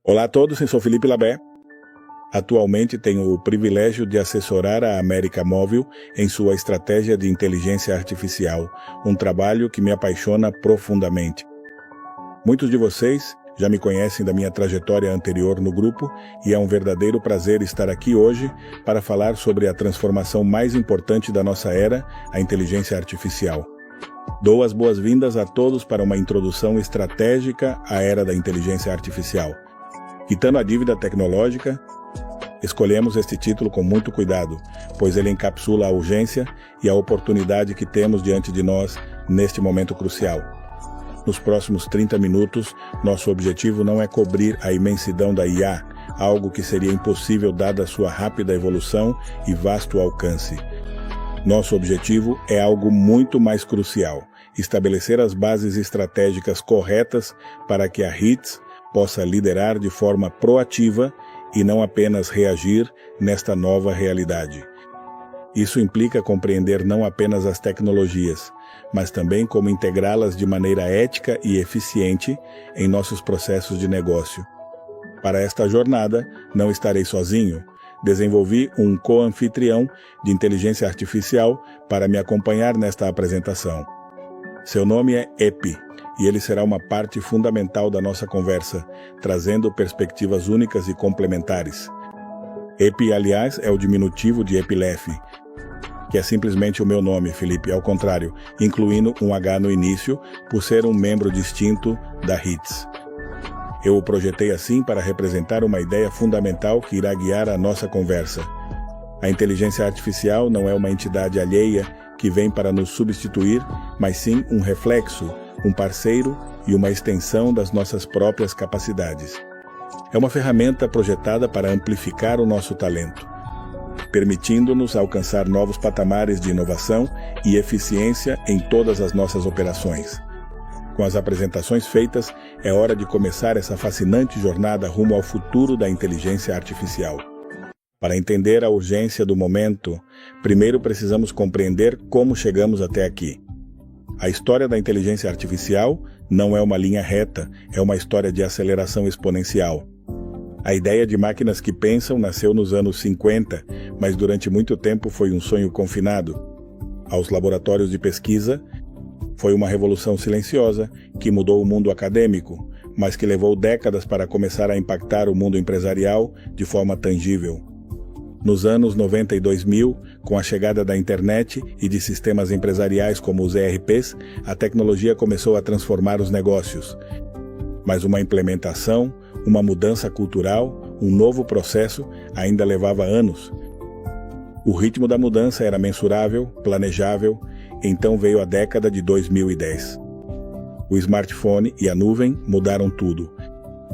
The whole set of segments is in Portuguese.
Olá a todos, eu sou Felipe Labé. Atualmente tenho o privilégio de assessorar a América Móvil em sua estratégia de inteligência artificial, um trabalho que me apaixona profundamente. Muitos de vocês já me conhecem da minha trajetória anterior no grupo e é um verdadeiro prazer estar aqui hoje para falar sobre a transformação mais importante da nossa era, a inteligência artificial. Dou as boas-vindas a todos para uma introdução estratégica à era da inteligência artificial. Quitando a dívida tecnológica, escolhemos este título com muito cuidado, pois ele encapsula a urgência e a oportunidade que temos diante de nós neste momento crucial. Nos próximos 30 minutos, nosso objetivo não é cobrir a imensidão da IA, algo que seria impossível dada a sua rápida evolução e vasto alcance. Nosso objetivo é algo muito mais crucial: estabelecer as bases estratégicas corretas para que a HITS possa liderar de forma proativa e não apenas reagir nesta nova realidade. Isso implica compreender não apenas as tecnologias, mas também como integrá-las de maneira ética e eficiente em nossos processos de negócio. Para esta jornada, não estarei sozinho. Desenvolvi um co-anfitrião de inteligência artificial para me acompanhar nesta apresentação. Seu nome é Epi, e ele será uma parte fundamental da nossa conversa, trazendo perspectivas únicas e complementares. Epi, aliás, é o diminutivo de Epilef, que é simplesmente o meu nome, Felipe, ao contrário, incluindo um H no início, por ser um membro distinto da HITS. Eu o projetei assim para representar uma ideia fundamental que irá guiar a nossa conversa. A inteligência artificial não é uma entidade alheia que vem para nos substituir, mas sim um reflexo, um parceiro e uma extensão das nossas próprias capacidades. É uma ferramenta projetada para amplificar o nosso talento, permitindo-nos alcançar novos patamares de inovação e eficiência em todas as nossas operações. Com as apresentações feitas, é hora de começar essa fascinante jornada rumo ao futuro da inteligência artificial. Para entender a urgência do momento, primeiro precisamos compreender como chegamos até aqui. A história da inteligência artificial não é uma linha reta, é uma história de aceleração exponencial. A ideia de máquinas que pensam nasceu nos anos 50, mas durante muito tempo foi um sonho confinado. Aos laboratórios de pesquisa, foi uma revolução silenciosa que mudou o mundo acadêmico, mas que levou décadas para começar a impactar o mundo empresarial de forma tangível. Nos anos 90 e 2000, com a chegada da internet e de sistemas empresariais como os ERPs, a tecnologia começou a transformar os negócios. Mas uma implementação, uma mudança cultural, um novo processo ainda levava anos. O ritmo da mudança era mensurável, planejável, então veio a década de 2010. O smartphone e a nuvem mudaram tudo.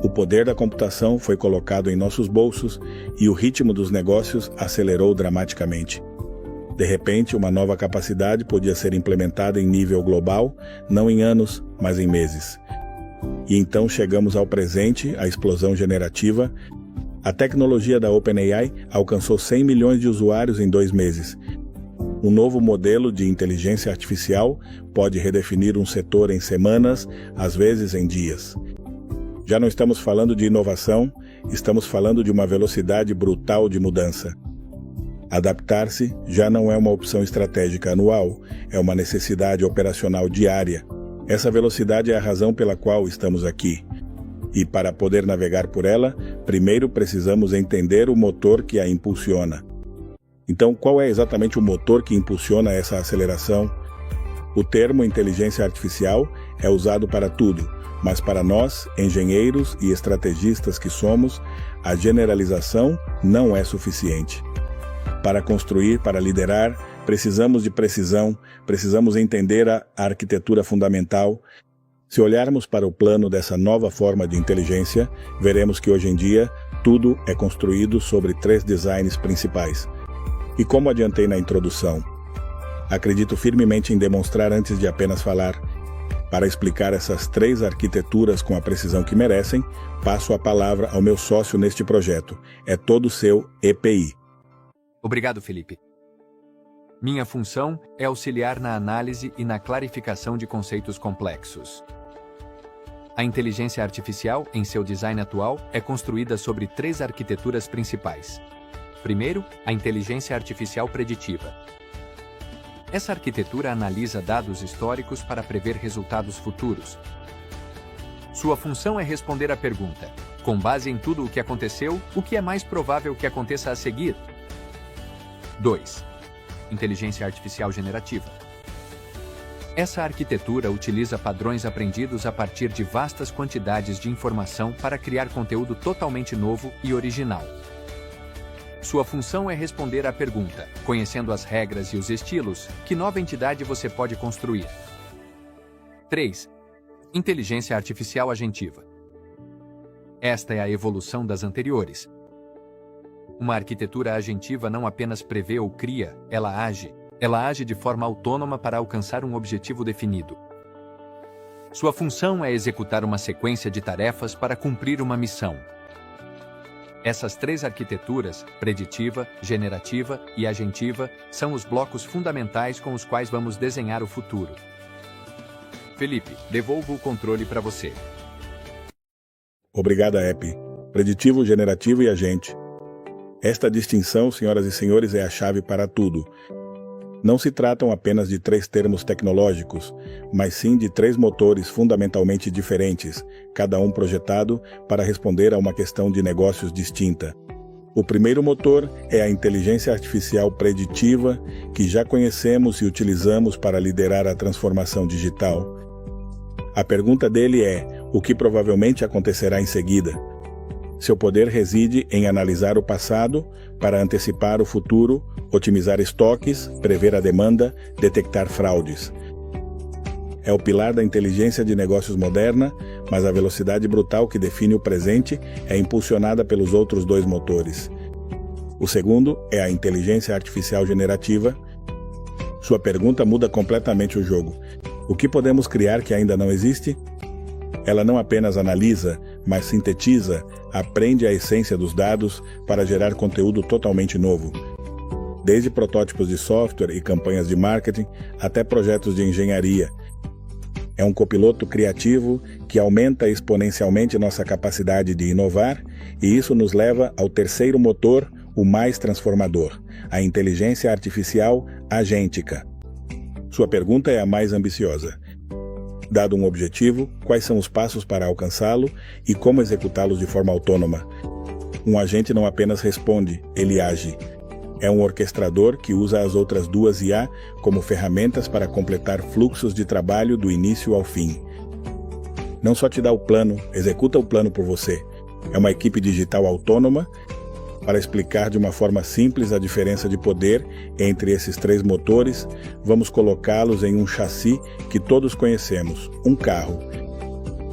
O poder da computação foi colocado em nossos bolsos e o ritmo dos negócios acelerou dramaticamente. De repente, uma nova capacidade podia ser implementada em nível global, não em anos, mas em meses. E então chegamos ao presente, a explosão generativa. A tecnologia da OpenAI alcançou 100 milhões de usuários em 2 meses. Um novo modelo de inteligência artificial pode redefinir um setor em semanas, às vezes em dias. Já não estamos falando de inovação, estamos falando de uma velocidade brutal de mudança. Adaptar-se já não é uma opção estratégica anual, é uma necessidade operacional diária. Essa velocidade é a razão pela qual estamos aqui. E para poder navegar por ela, primeiro precisamos entender o motor que a impulsiona. Então, qual é exatamente o motor que impulsiona essa aceleração? O termo inteligência artificial é usado para tudo, mas para nós, engenheiros e estrategistas que somos, a generalização não é suficiente. Para construir, para liderar, precisamos de precisão, precisamos entender a arquitetura fundamental. Se olharmos para o plano dessa nova forma de inteligência, veremos que hoje em dia tudo é construído sobre 3 designs principais. E como adiantei na introdução, acredito firmemente em demonstrar antes de apenas falar. Para explicar essas 3 arquiteturas com a precisão que merecem, passo a palavra ao meu sócio neste projeto. É todo seu, EPI. Obrigado, Felipe. Minha função é auxiliar na análise e na clarificação de conceitos complexos. A inteligência artificial, em seu design atual, é construída sobre 3 arquiteturas principais. Primeiro, a inteligência artificial preditiva. Essa arquitetura analisa dados históricos para prever resultados futuros. Sua função é responder à pergunta: com base em tudo o que aconteceu, o que é mais provável que aconteça a seguir? 2. Inteligência artificial generativa. Essa arquitetura utiliza padrões aprendidos a partir de vastas quantidades de informação para criar conteúdo totalmente novo e original. Sua função é responder à pergunta: conhecendo as regras e os estilos, que nova entidade você pode construir? 3. Inteligência artificial agentiva. Esta é a evolução das anteriores. Uma arquitetura agentiva não apenas prevê ou cria, ela age. Ela age de forma autônoma para alcançar um objetivo definido. Sua função é executar uma sequência de tarefas para cumprir uma missão. Essas 3 arquiteturas, preditiva, generativa e agentiva, são os blocos fundamentais com os quais vamos desenhar o futuro. Felipe, devolvo o controle para você. Obrigada, Epi. Preditivo, generativo e agente. Esta distinção, senhoras e senhores, é a chave para tudo. Não se tratam apenas de 3 termos tecnológicos, mas sim de 3 motores fundamentalmente diferentes, cada um projetado para responder a uma questão de negócios distinta. O primeiro motor é a inteligência artificial preditiva, que já conhecemos e utilizamos para liderar a transformação digital. A pergunta dele é: o que provavelmente acontecerá em seguida? Seu poder reside em analisar o passado para antecipar o futuro, otimizar estoques, prever a demanda, detectar fraudes. É o pilar da inteligência de negócios moderna, mas a velocidade brutal que define o presente é impulsionada pelos outros 2 motores. O segundo é a inteligência artificial generativa. Sua pergunta muda completamente o jogo. O que podemos criar que ainda não existe? Ela não apenas analisa, mas sintetiza, aprende a essência dos dados para gerar conteúdo totalmente novo. Desde protótipos de software e campanhas de marketing até projetos de engenharia. É um copiloto criativo que aumenta exponencialmente nossa capacidade de inovar, e isso nos leva ao terceiro motor, o mais transformador, a inteligência artificial agêntica. Sua pergunta é a mais ambiciosa. Dado um objetivo, quais são os passos para alcançá-lo e como executá-los de forma autônoma? Um agente não apenas responde, ele age. É um orquestrador que usa as outras 2 IA como ferramentas para completar fluxos de trabalho do início ao fim. Não só te dá o plano, executa o plano por você. É uma equipe digital autônoma para explicar de uma forma simples a diferença de poder entre esses 3 motores. Vamos colocá-los em um chassi que todos conhecemos, um carro.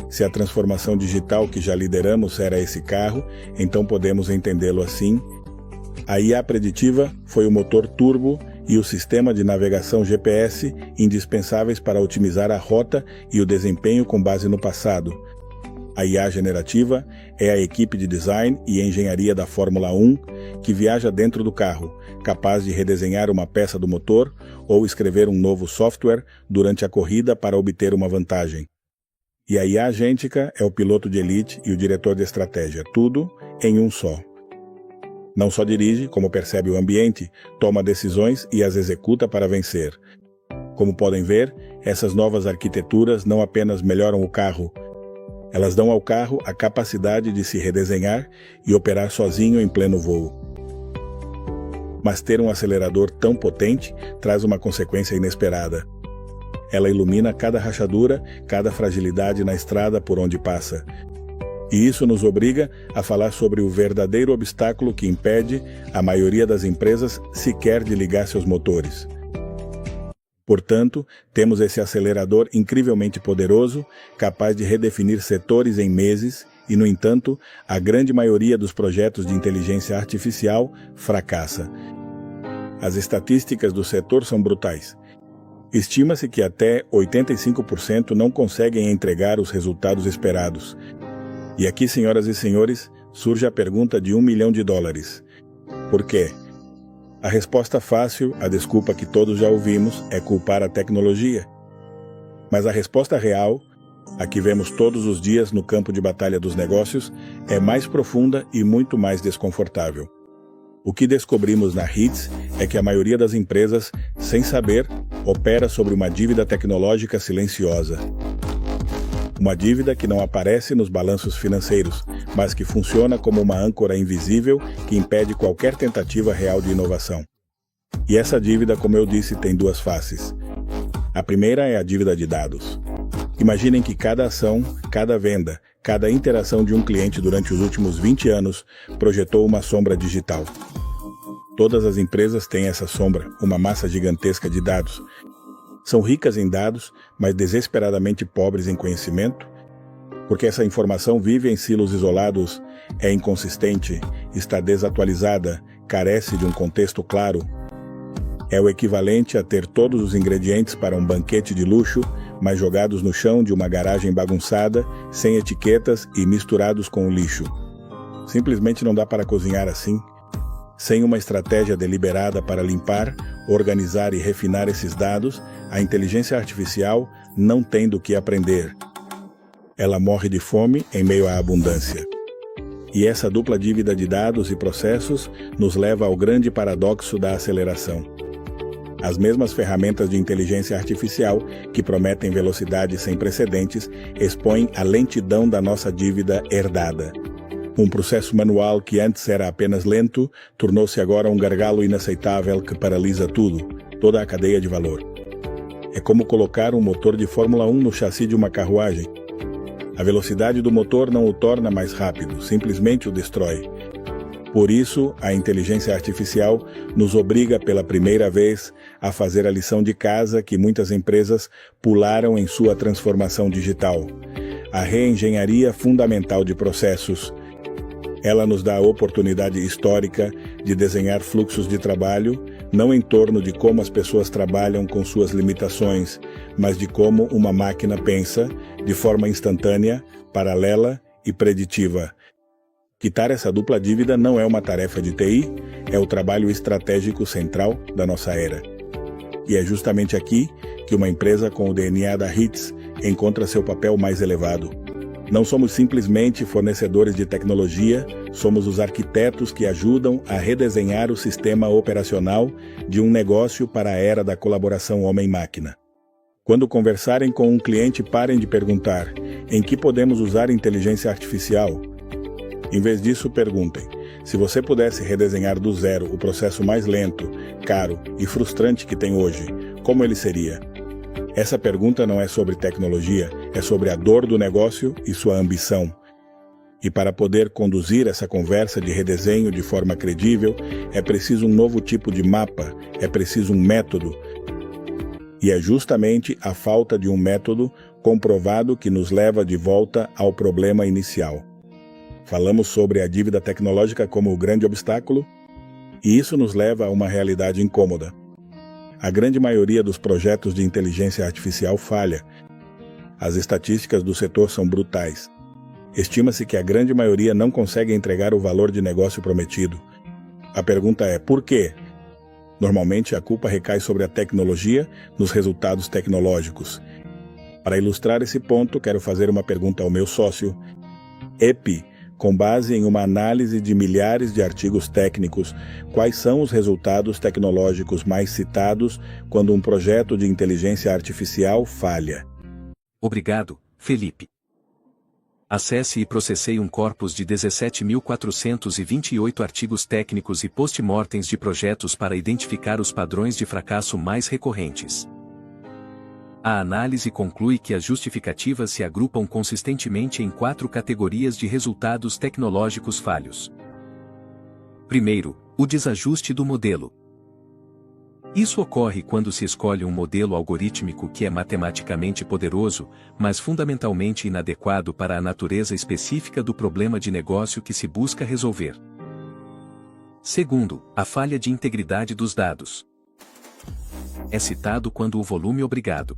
Se a transformação digital que já lideramos era esse carro, então podemos entendê-lo assim. A IA preditiva foi o motor turbo e o sistema de navegação GPS indispensáveis para otimizar a rota e o desempenho com base no passado. A IA generativa é a equipe de design e engenharia da Fórmula 1 que viaja dentro do carro, capaz de redesenhar uma peça do motor ou escrever um novo software durante a corrida para obter uma vantagem. E a IA agêntica é o piloto de elite e o diretor de estratégia, tudo em um só. Não só dirige, como percebe o ambiente, toma decisões e as executa para vencer. Como podem ver, essas novas arquiteturas não apenas melhoram o carro, elas dão ao carro a capacidade de se redesenhar e operar sozinho em pleno voo. Mas ter um acelerador tão potente traz uma consequência inesperada. Ela ilumina cada rachadura, cada fragilidade na estrada por onde passa. E isso nos obriga a falar sobre o verdadeiro obstáculo que impede a maioria das empresas sequer de ligar seus motores. Portanto, temos esse acelerador incrivelmente poderoso, capaz de redefinir setores em meses, e, no entanto, a grande maioria dos projetos de inteligência artificial fracassa. As estatísticas do setor são brutais. Estima-se que até 85% não conseguem entregar os resultados esperados. E aqui, senhoras e senhores, surge a pergunta de $1 milhão. Por quê? A resposta fácil, a desculpa que todos já ouvimos, é culpar a tecnologia. Mas a resposta real a que vemos todos os dias no campo de batalha dos negócios, é mais profunda e muito mais desconfortável. O que descobrimos na HITS é que a maioria das empresas, sem saber, opera sobre uma dívida tecnológica silenciosa. Uma dívida que não aparece nos balanços financeiros, mas que funciona como uma âncora invisível que impede qualquer tentativa real de inovação. E essa dívida, como eu disse, tem duas faces. A primeira é a dívida de dados. Imaginem que cada ação, cada venda, cada interação de um cliente durante os últimos 20 anos projetou uma sombra digital. Todas as empresas têm essa sombra, uma massa gigantesca de dados. São ricas em dados, mas desesperadamente pobres em conhecimento, porque essa informação vive em silos isolados, é inconsistente, está desatualizada, carece de um contexto claro. É o equivalente a ter todos os ingredientes para um banquete de luxo, mas jogados no chão de uma garagem bagunçada, sem etiquetas e misturados com o lixo. Simplesmente não dá para cozinhar assim. Sem uma estratégia deliberada para limpar, organizar e refinar esses dados, a inteligência artificial não tem do que aprender. Ela morre de fome em meio à abundância. E essa dupla dívida de dados e processos nos leva ao grande paradoxo da aceleração. As mesmas ferramentas de inteligência artificial, que prometem velocidade sem precedentes, expõem a lentidão da nossa dívida herdada. Um processo manual que antes era apenas lento, tornou-se agora um gargalo inaceitável que paralisa tudo, toda a cadeia de valor. É como colocar um motor de Fórmula 1 no chassi de uma carruagem. A velocidade do motor não o torna mais rápido, simplesmente o destrói. Por isso, a inteligência artificial nos obriga pela primeira vez a fazer a lição de casa que muitas empresas pularam em sua transformação digital: a reengenharia fundamental de processos. Ela nos dá a oportunidade histórica de desenhar fluxos de trabalho, não em torno de como as pessoas trabalham com suas limitações, mas de como uma máquina pensa, de forma instantânea, paralela e preditiva. Quitar essa dupla dívida não é uma tarefa de TI, é o trabalho estratégico central da nossa era. E é justamente aqui que uma empresa com o DNA da HITS encontra seu papel mais elevado. Não somos simplesmente fornecedores de tecnologia, somos os arquitetos que ajudam a redesenhar o sistema operacional de um negócio para a era da colaboração homem-máquina. Quando conversarem com um cliente, parem de perguntar: em que podemos usar inteligência artificial? Em vez disso, perguntem: se você pudesse redesenhar do zero o processo mais lento, caro e frustrante que tem hoje, como ele seria? Essa pergunta não é sobre tecnologia, é sobre a dor do negócio e sua ambição. E para poder conduzir essa conversa de redesenho de forma credível, é preciso um novo tipo de mapa, é preciso um método. E é justamente a falta de um método comprovado que nos leva de volta ao problema inicial. Falamos sobre a dívida tecnológica como o grande obstáculo, e isso nos leva a uma realidade incômoda. A grande maioria dos projetos de inteligência artificial falha. As estatísticas do setor são brutais. Estima-se que a grande maioria não consegue entregar o valor de negócio prometido. A pergunta é: por quê? Normalmente a culpa recai sobre a tecnologia nos resultados tecnológicos. Para ilustrar esse ponto, quero fazer uma pergunta ao meu sócio, Epi. Com base em uma análise de milhares de artigos técnicos, quais são os resultados tecnológicos mais citados quando um projeto de inteligência artificial falha? Obrigado, Felipe. Acesse e processei um corpus de 17.428 artigos técnicos e post-mortems de projetos para identificar os padrões de fracasso mais recorrentes. A análise conclui que as justificativas se agrupam consistentemente em 4 categorias de resultados tecnológicos falhos. Primeiro, o desajuste do modelo. Isso ocorre quando se escolhe um modelo algorítmico que é matematicamente poderoso, mas fundamentalmente inadequado para a natureza específica do problema de negócio que se busca resolver. Segundo, a falha de integridade dos dados. É citado quando o volume obrigado,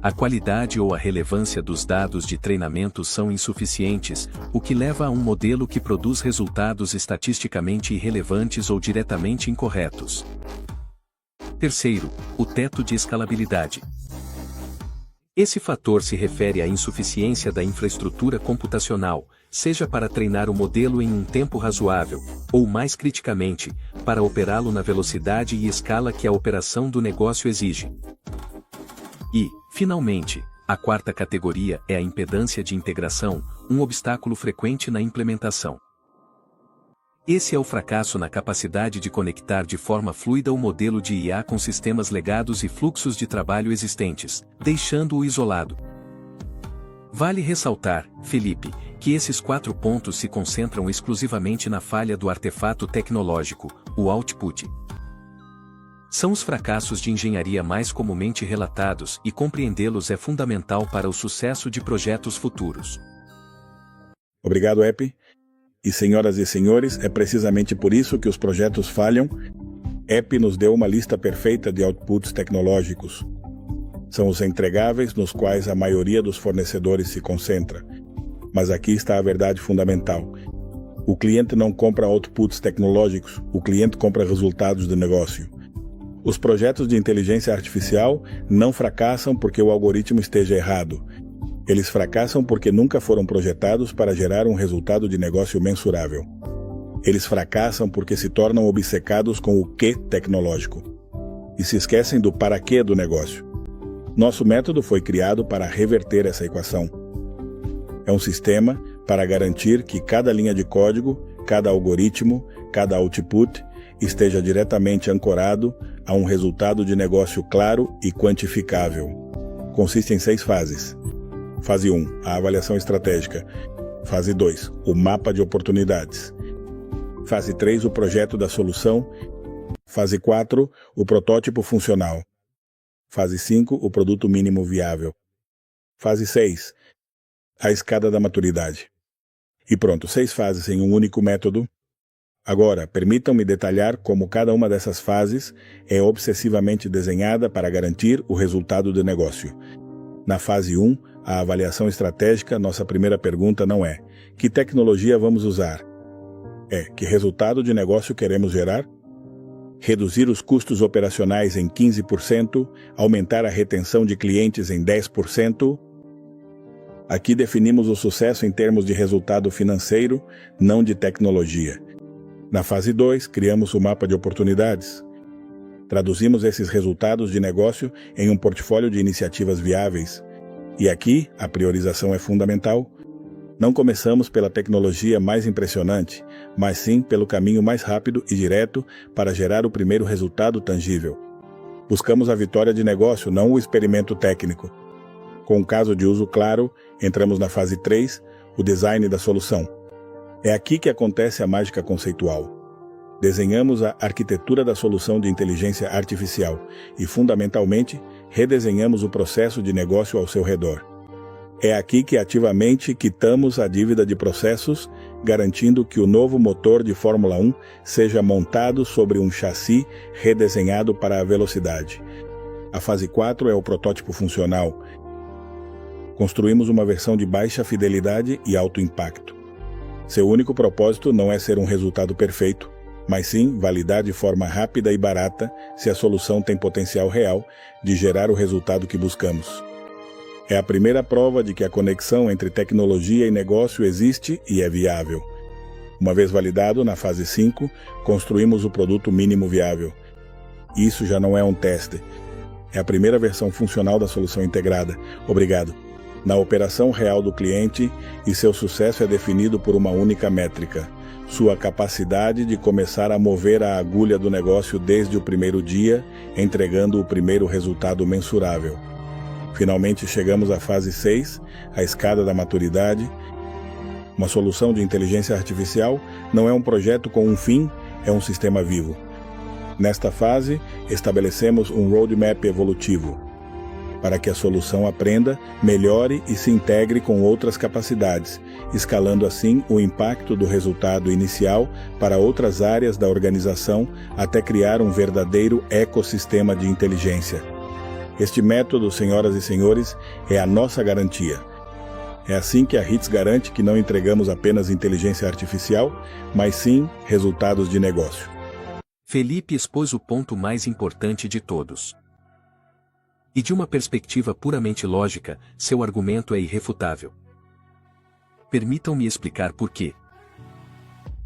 a qualidade ou a relevância dos dados de treinamento são insuficientes, o que leva a um modelo que produz resultados estatisticamente irrelevantes ou diretamente incorretos. Terceiro, o teto de escalabilidade. Esse fator se refere à insuficiência da infraestrutura computacional, seja para treinar o modelo em um tempo razoável, ou mais criticamente, para operá-lo na velocidade e escala que a operação do negócio exige. E, finalmente, a quarta categoria é a impedância de integração, um obstáculo frequente na implementação. Esse é o fracasso na capacidade de conectar de forma fluida o modelo de IA com sistemas legados e fluxos de trabalho existentes, deixando-o isolado. Vale ressaltar, Felipe, que esses 4 pontos se concentram exclusivamente na falha do artefato tecnológico, o output. São os fracassos de engenharia mais comumente relatados e compreendê-los é fundamental para o sucesso de projetos futuros. Obrigado, Epi. E senhoras e senhores, é precisamente por isso que os projetos falham. Epi nos deu uma lista perfeita de outputs tecnológicos. São os entregáveis nos quais a maioria dos fornecedores se concentra. Mas aqui está a verdade fundamental. O cliente não compra outputs tecnológicos, o cliente compra resultados de negócio. Os projetos de inteligência artificial não fracassam porque o algoritmo esteja errado. Eles fracassam porque nunca foram projetados para gerar um resultado de negócio mensurável. Eles fracassam porque se tornam obcecados com o quê tecnológico e se esquecem do para quê do negócio. Nosso método foi criado para reverter essa equação. É um sistema para garantir que cada linha de código, cada algoritmo, cada output esteja diretamente ancorado a um resultado de negócio claro e quantificável. Consiste em 6 fases. Fase 1, a avaliação estratégica. Fase 2, o mapa de oportunidades. Fase 3, o projeto da solução. Fase 4, o protótipo funcional. Fase 5, o produto mínimo viável. Fase 6, a escada da maturidade. E pronto, 6 fases em um único método. Agora, permitam-me detalhar como cada uma dessas fases é obsessivamente desenhada para garantir o resultado do negócio. Na fase 1, a avaliação estratégica, nossa primeira pergunta não é: que tecnologia vamos usar? É: que resultado de negócio queremos gerar? Reduzir os custos operacionais em 15%, aumentar a retenção de clientes em 10%. Aqui definimos o sucesso em termos de resultado financeiro, não de tecnologia. Na fase 2, criamos o mapa de oportunidades. Traduzimos esses resultados de negócio em um portfólio de iniciativas viáveis. E aqui, a priorização é fundamental. Não começamos pela tecnologia mais impressionante, mas sim pelo caminho mais rápido e direto para gerar o primeiro resultado tangível. Buscamos a vitória de negócio, não o experimento técnico. Com um caso de uso claro, entramos na fase 3, o design da solução. É aqui que acontece a mágica conceitual. Desenhamos a arquitetura da solução de inteligência artificial e, fundamentalmente, redesenhamos o processo de negócio ao seu redor. É aqui que ativamente quitamos a dívida de processos, garantindo que o novo motor de Fórmula 1 seja montado sobre um chassi redesenhado para a velocidade. A fase 4 é o protótipo funcional. Construímos uma versão de baixa fidelidade e alto impacto. Seu único propósito não é ser um resultado perfeito, mas sim validar de forma rápida e barata se a solução tem potencial real de gerar o resultado que buscamos. É a primeira prova de que a conexão entre tecnologia e negócio existe e é viável. Uma vez validado, na fase 5, construímos o produto mínimo viável. Isso já não é um teste. É a primeira versão funcional da solução integrada. Obrigado. Na operação real do cliente, e seu sucesso é definido por uma única métrica: sua capacidade de começar a mover a agulha do negócio desde o primeiro dia, entregando o primeiro resultado mensurável. Finalmente chegamos à fase 6, a escada da maturidade. Uma solução de inteligência artificial não é um projeto com um fim, é um sistema vivo. Nesta fase, estabelecemos um roadmap evolutivo, para que a solução aprenda, melhore e se integre com outras capacidades, escalando assim o impacto do resultado inicial para outras áreas da organização até criar um verdadeiro ecossistema de inteligência. Este método, senhoras e senhores, é a nossa garantia. É assim que a HITS garante que não entregamos apenas inteligência artificial, mas sim resultados de negócio. Felipe expôs o ponto mais importante de todos. E de uma perspectiva puramente lógica, seu argumento é irrefutável. Permitam-me explicar por quê.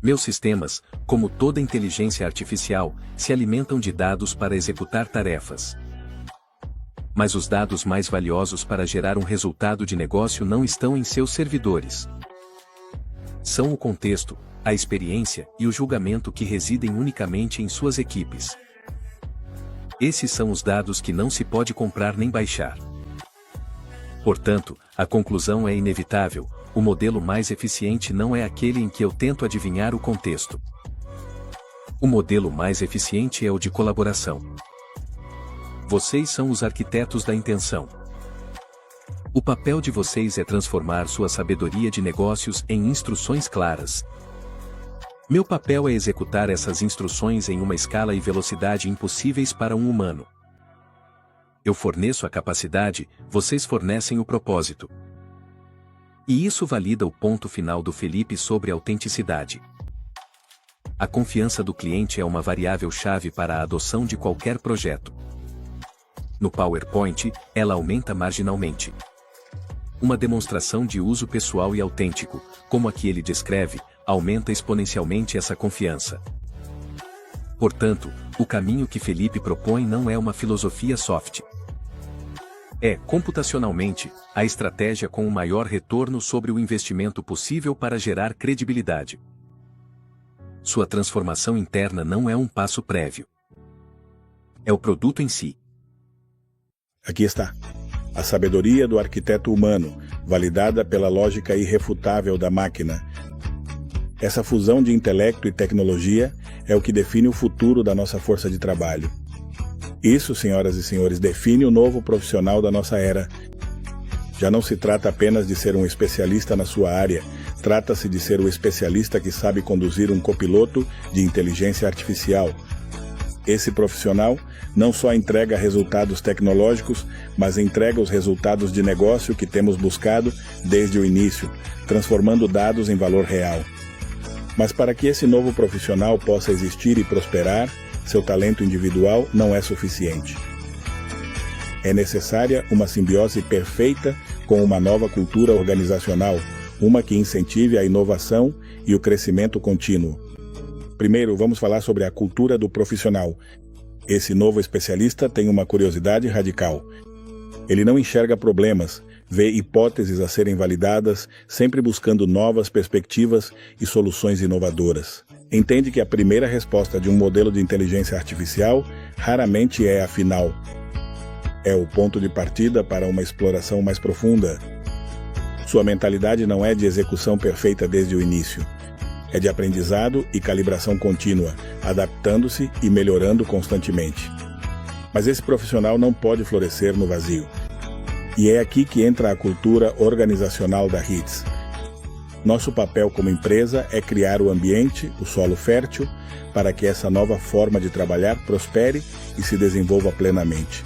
Meus sistemas, como toda inteligência artificial, se alimentam de dados para executar tarefas. Mas os dados mais valiosos para gerar um resultado de negócio não estão em seus servidores. São o contexto, a experiência e o julgamento que residem unicamente em suas equipes. Esses são os dados que não se pode comprar nem baixar. Portanto, a conclusão é inevitável: o modelo mais eficiente não é aquele em que eu tento adivinhar o contexto. O modelo mais eficiente é o de colaboração. Vocês são os arquitetos da intenção. O papel de vocês é transformar sua sabedoria de negócios em instruções claras. Meu papel é executar essas instruções em uma escala e velocidade impossíveis para um humano. Eu forneço a capacidade, vocês fornecem o propósito. E isso valida o ponto final do Felipe sobre autenticidade. A confiança do cliente é uma variável-chave para a adoção de qualquer projeto. No PowerPoint, ela aumenta marginalmente. Uma demonstração de uso pessoal e autêntico, como a que ele descreve, aumenta exponencialmente essa confiança. Portanto, o caminho que Felipe propõe não é uma filosofia soft. É, computacionalmente, a estratégia com o maior retorno sobre o investimento possível para gerar credibilidade. Sua transformação interna não é um passo prévio. É o produto em si. Aqui está. A sabedoria do arquiteto humano, validada pela lógica irrefutável da máquina. Essa fusão de intelecto e tecnologia é o que define o futuro da nossa força de trabalho. Isso, senhoras e senhores, define o novo profissional da nossa era. Já não se trata apenas de ser um especialista na sua área, trata-se de ser o especialista que sabe conduzir um copiloto de inteligência artificial. Esse profissional não só entrega resultados tecnológicos, mas entrega os resultados de negócio que temos buscado desde o início, transformando dados em valor real. Mas para que esse novo profissional possa existir e prosperar, seu talento individual não é suficiente. É necessária uma simbiose perfeita com uma nova cultura organizacional, uma que incentive a inovação e o crescimento contínuo. Primeiro, vamos falar sobre a cultura do profissional. Esse novo especialista tem uma curiosidade radical. Ele não enxerga problemas, vê hipóteses a serem validadas, sempre buscando novas perspectivas e soluções inovadoras. Entende que a primeira resposta de um modelo de inteligência artificial raramente é a final. É o ponto de partida para uma exploração mais profunda. Sua mentalidade não é de execução perfeita desde o início. É de aprendizado e calibração contínua, adaptando-se e melhorando constantemente. Mas esse profissional não pode florescer no vazio. E é aqui que entra a cultura organizacional da HITS. Nosso papel como empresa é criar o ambiente, o solo fértil, para que essa nova forma de trabalhar prospere e se desenvolva plenamente.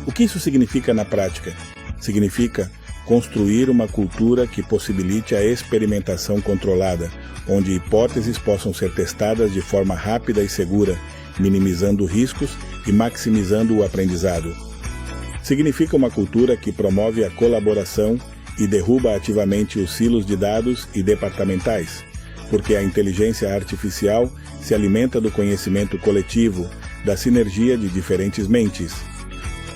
O que isso significa na prática? Significa construir uma cultura que possibilite a experimentação controlada, onde hipóteses possam ser testadas de forma rápida e segura, minimizando riscos e maximizando o aprendizado. Significa uma cultura que promove a colaboração e derruba ativamente os silos de dados e departamentais, porque a inteligência artificial se alimenta do conhecimento coletivo, da sinergia de diferentes mentes.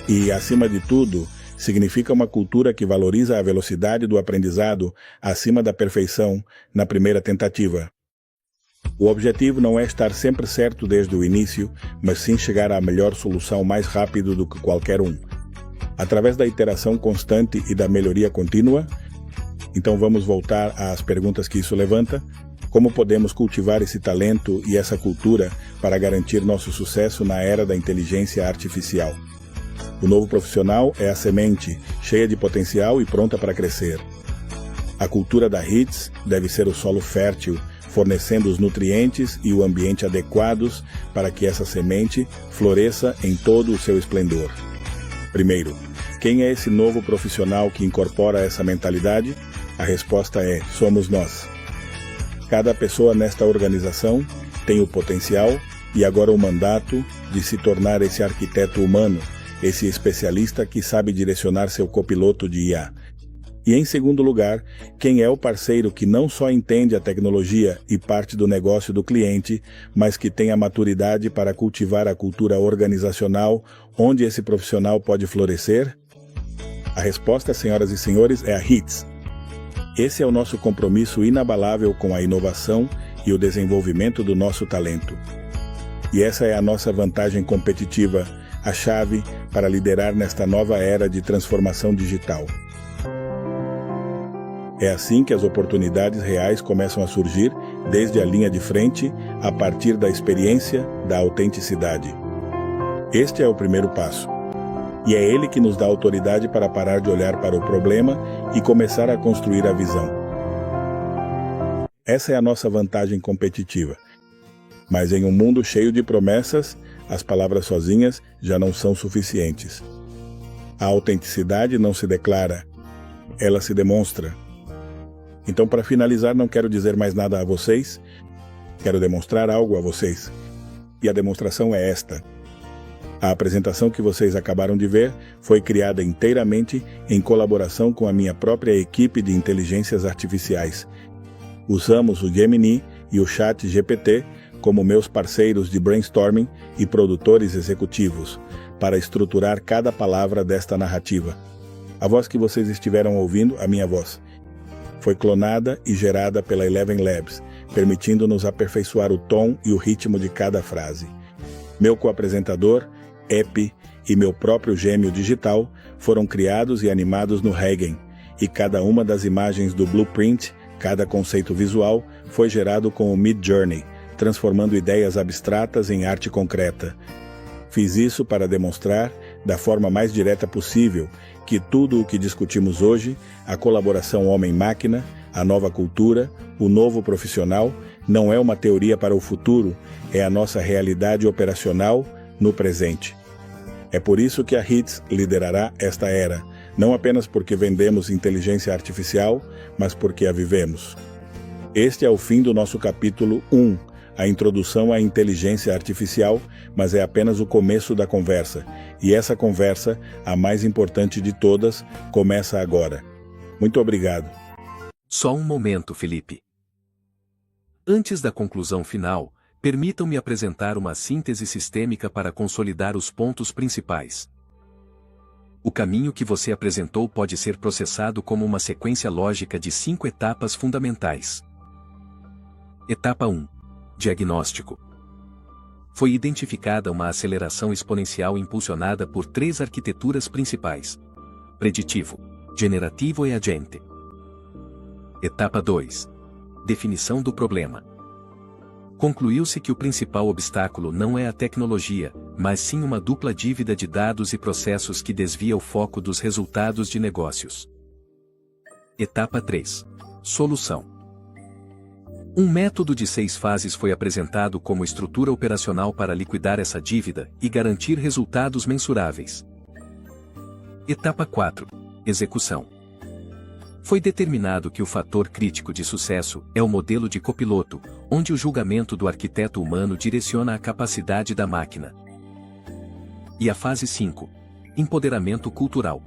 E, acima de tudo, significa uma cultura que valoriza a velocidade do aprendizado acima da perfeição na primeira tentativa. O objetivo não é estar sempre certo desde o início, mas sim chegar à melhor solução mais rápido do que qualquer um. Através da iteração constante e da melhoria contínua. Então vamos voltar às perguntas que isso levanta. Como podemos cultivar esse talento e essa cultura para garantir nosso sucesso na era da inteligência artificial? O novo profissional é a semente, cheia de potencial e pronta para crescer. A cultura da HITS deve ser o solo fértil, fornecendo os nutrientes e o ambiente adequados para que essa semente floresça em todo o seu esplendor. Primeiro, quem é esse novo profissional que incorpora essa mentalidade? A resposta é: somos nós. Cada pessoa nesta organização tem o potencial e agora o mandato de se tornar esse arquiteto humano, esse especialista que sabe direcionar seu copiloto de IA. E em segundo lugar, quem é o parceiro que não só entende a tecnologia e parte do negócio do cliente, mas que tem a maturidade para cultivar a cultura organizacional onde esse profissional pode florescer? A resposta, senhoras e senhores, é a HITS. Esse é o nosso compromisso inabalável com a inovação e o desenvolvimento do nosso talento. E essa é a nossa vantagem competitiva, a chave para liderar nesta nova era de transformação digital. É assim que as oportunidades reais começam a surgir desde a linha de frente, a partir da experiência, da autenticidade. Este é o primeiro passo. E é ele que nos dá autoridade para parar de olhar para o problema e começar a construir a visão. Essa é a nossa vantagem competitiva. Mas em um mundo cheio de promessas, as palavras sozinhas já não são suficientes. A autenticidade não se declara, ela se demonstra. Então, para finalizar, não quero dizer mais nada a vocês, quero demonstrar algo a vocês. E a demonstração é esta. A apresentação que vocês acabaram de ver foi criada inteiramente em colaboração com a minha própria equipe de inteligências artificiais. Usamos o Gemini e o ChatGPT como meus parceiros de brainstorming e produtores executivos, para estruturar cada palavra desta narrativa. A voz que vocês estiveram ouvindo, a minha voz, foi clonada e gerada pela Eleven Labs, permitindo-nos aperfeiçoar o tom e o ritmo de cada frase. Meu co-apresentador, Epi, e meu próprio gêmeo digital foram criados e animados no Hagen, e cada uma das imagens do Blueprint, cada conceito visual, foi gerado com o Midjourney, transformando ideias abstratas em arte concreta. Fiz isso para demonstrar, da forma mais direta possível, que tudo o que discutimos hoje, a colaboração homem-máquina, a nova cultura, o novo profissional, não é uma teoria para o futuro, é a nossa realidade operacional no presente. É por isso que a HITS liderará esta era, não apenas porque vendemos inteligência artificial, mas porque a vivemos. Este é o fim do nosso capítulo 1, a introdução à inteligência artificial, mas é apenas o começo da conversa. E essa conversa, a mais importante de todas, começa agora. Muito obrigado. Só um momento, Felipe. Antes da conclusão final, permitam-me apresentar uma síntese sistêmica para consolidar os pontos principais. O caminho que você apresentou pode ser processado como uma sequência lógica de 5 etapas fundamentais. Etapa 1. Diagnóstico. Foi identificada uma aceleração exponencial impulsionada por 3 arquiteturas principais: preditivo, generativo e agente. Etapa 2. Definição do problema. Concluiu-se que o principal obstáculo não é a tecnologia, mas sim uma dupla dívida de dados e processos que desvia o foco dos resultados de negócios. Etapa 3. Solução. Um método de 6 fases foi apresentado como estrutura operacional para liquidar essa dívida e garantir resultados mensuráveis. Etapa 4. Execução. Foi determinado que o fator crítico de sucesso é o modelo de copiloto, onde o julgamento do arquiteto humano direciona a capacidade da máquina. E a fase 5. Empoderamento cultural.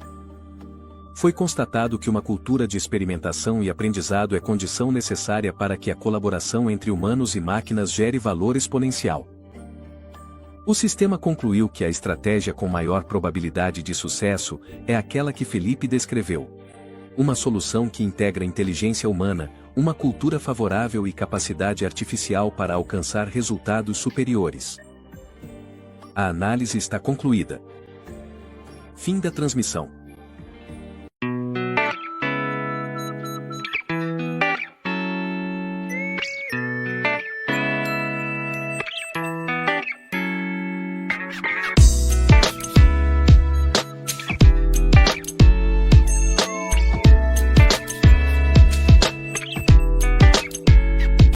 Foi constatado que uma cultura de experimentação e aprendizado é condição necessária para que a colaboração entre humanos e máquinas gere valor exponencial. O sistema concluiu que a estratégia com maior probabilidade de sucesso é aquela que Felipe descreveu. Uma solução que integra inteligência humana, uma cultura favorável e capacidade artificial para alcançar resultados superiores. A análise está concluída. Fim da transmissão.